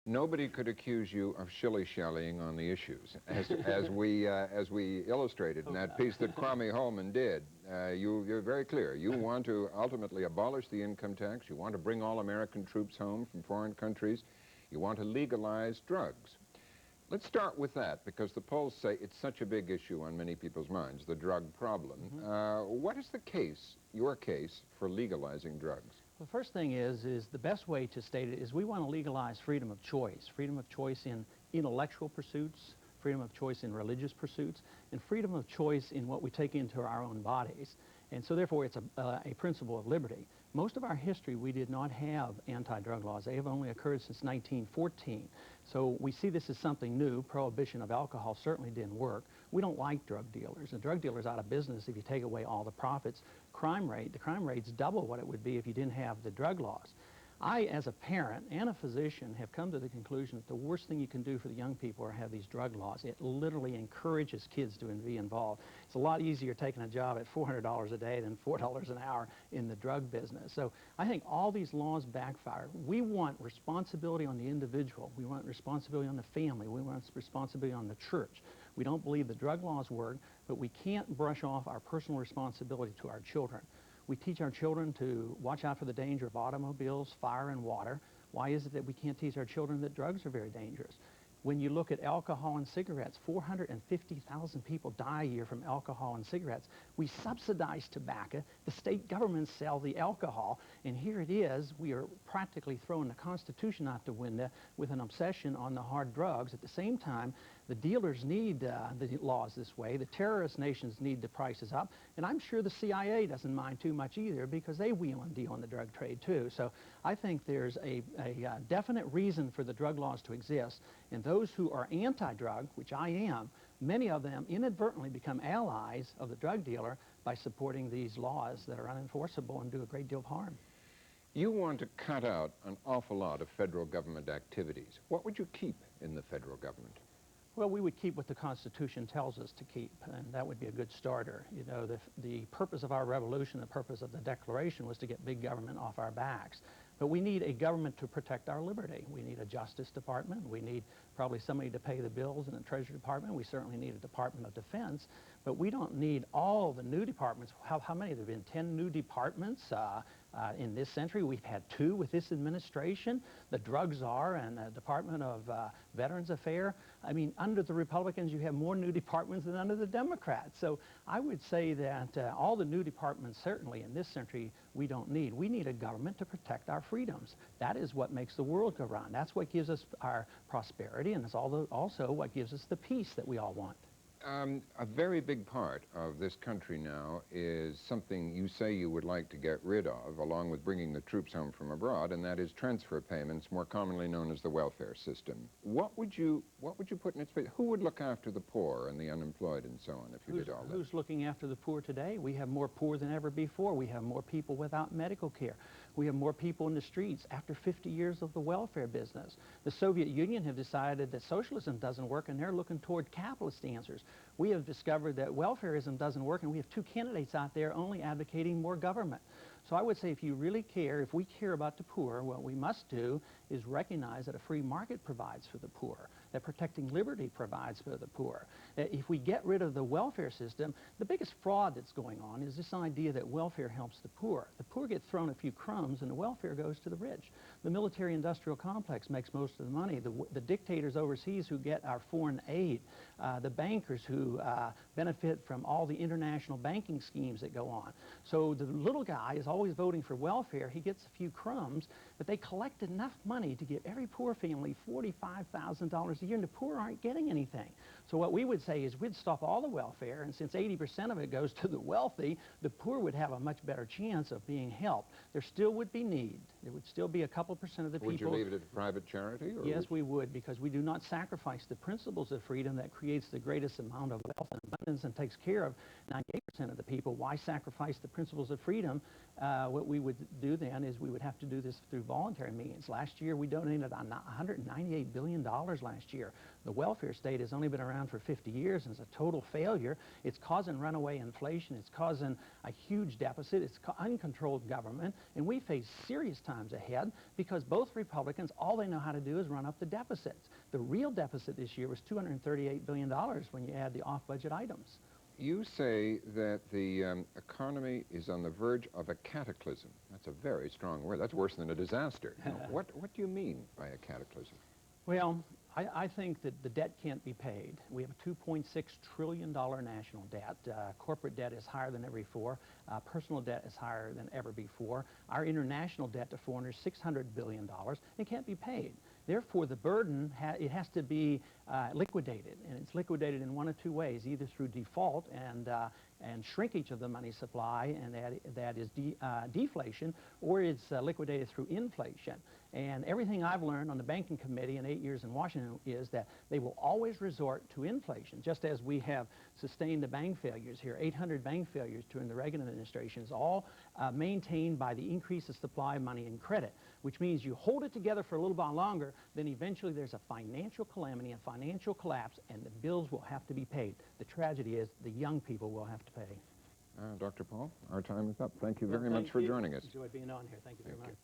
Nobody could accuse you of shilly-shallying on the issues, as we illustrated in that piece that Kwame Holman did. You're very clear. You want to ultimately abolish the income tax. You want to bring all American troops home from foreign countries. You want to legalize drugs. Let's start with that, because the polls say it's such a big issue on many people's minds, the drug problem. What is the case, your case, for legalizing drugs? The first thing is the best way to state it is we want to legalize freedom of choice in intellectual pursuits, freedom of choice in religious pursuits, and freedom of choice in what we take into our own bodies. And so therefore it's a principle of liberty. Most of our history we did not have anti-drug laws. They have only occurred since 1914. So we see this as something new. Prohibition of alcohol certainly didn't work. We don't like drug dealers. The drug dealer's out of business if you take away all the profits. The crime rate's double what it would be if you didn't have the drug laws. I, as a parent and a physician, have come to the conclusion that the worst thing you can do for the young people are have these drug laws. It literally encourages kids to be involved. It's a lot easier taking a job at $400 a day than $4 an hour in the drug business. So I think all these laws backfire. We want responsibility on the individual. We want responsibility on the family. We want responsibility on the church. We don't believe the drug laws work, but we can't brush off our personal responsibility to our children. We teach our children to watch out for the danger of automobiles, fire, and water. Why is it that we can't teach our children that drugs are very dangerous? When you look at alcohol and cigarettes, 450,000 people die a year from alcohol and cigarettes. We subsidize tobacco. The state governments sell the alcohol. And here it is. We are practically throwing the Constitution out the window with an obsession on the hard drugs. At the same time, the dealers need the laws this way. The terrorist nations need the prices up. And I'm sure the CIA doesn't mind too much either, because they wheel and deal in the drug trade too. So I think there's a definite reason for the drug laws to exist. And those who are anti-drug, which I am, many of them inadvertently become allies of the drug dealer by supporting these laws that are unenforceable and do a great deal of harm. You want to cut out an awful lot of federal government activities. What would you keep in the federal government? Well, we would keep what the Constitution tells us to keep, and that would be a good starter. You know, the purpose of our revolution, the purpose of the Declaration was to get big government off our backs. But we need a government to protect our liberty. We need a Justice Department. We need probably somebody to pay the bills in the Treasury Department. We certainly need a Department of Defense. But we don't need all the new departments. How many? There have been 10 new departments in this century. We've had 2 with this administration, the Drug Czar and the Department of Veterans Affairs. I mean, under the Republicans, you have more new departments than under the Democrats. So I would say that all the new departments, certainly in this century, we don't need. We need a government to protect our freedoms. That is what makes the world go round. That's what gives us our prosperity, and it's also what gives us the peace that we all want. A very big part of this country now is something you say you would like to get rid of, along with bringing the troops home from abroad, and that is transfer payments, more commonly known as the welfare system. What would you put in its place? Who would look after the poor and the unemployed and so on if you did all that? Who's looking after the poor today? We have more poor than ever before. We have more people without medical care. We have more people in the streets after 50 years of the welfare business. The Soviet Union have decided that socialism doesn't work, and they're looking toward capitalist answers. We have discovered that welfarism doesn't work, and we have 2 candidates out there only advocating more government. So I would say if you really care, if we care about the poor, what we must do is recognize that a free market provides for the poor, that protecting liberty provides for the poor. That if we get rid of the welfare system, the biggest fraud that's going on is this idea that welfare helps the poor. The poor get thrown a few crumbs and the welfare goes to the rich. The military-industrial complex makes most of the money. The dictators overseas who get our foreign aid, the bankers who benefit from all the international banking schemes that go on. So the little guy is always voting for welfare. He gets a few crumbs, but they collect enough money to give every poor family $45,000 a year, and the poor aren't getting anything. So what we would say is we'd stop all the welfare, and since 80% of it goes to the wealthy, the poor would have a much better chance of being helped. There still would be need. There would still be a couple % of the people. Would you leave it at private charity? Or yes, we would, because we do not sacrifice the principles of freedom that creates the greatest amount of wealth and abundance and takes care of 98% of the people. Why sacrifice the principles of freedom what we would do then is we would have to do this through voluntary means. Last year we donated $198 billion last year. The welfare state has only been around for 50 years and is a total failure. It's causing runaway inflation. It's causing a huge deficit. It's uncontrolled government. And we face serious times ahead because both Republicans, all they know how to do is run up the deficits. The real deficit this year was $238 billion when you add the off-budget items. You say that the economy is on the verge of a cataclysm. That's a very strong word. That's worse than a disaster. Now, what do you mean by a cataclysm? Well, I think that the debt can't be paid. We have a $2.6 trillion national debt. Corporate debt is higher than ever before. Personal debt is higher than ever before. Our international debt to foreigners is $600 billion. It can't be paid. Therefore, the burden, it has to be liquidated, and it's liquidated in one of two ways, either through default and shrinkage of the money supply, and that is deflation, or it's liquidated through inflation. And everything I've learned on the banking committee in 8 years in Washington is that they will always resort to inflation, just as we have sustained the bank failures here. 800 bank failures during the Reagan administration is all maintained by the increase of supply of money and credit, which means you hold it together for a little while longer, then eventually there's a financial calamity and financial collapse, and the bills will have to be paid. The tragedy is the young people will have to pay. Dr. Paul, our time is up. Thank you very much for joining us. Enjoyed being on here. Thank you very much.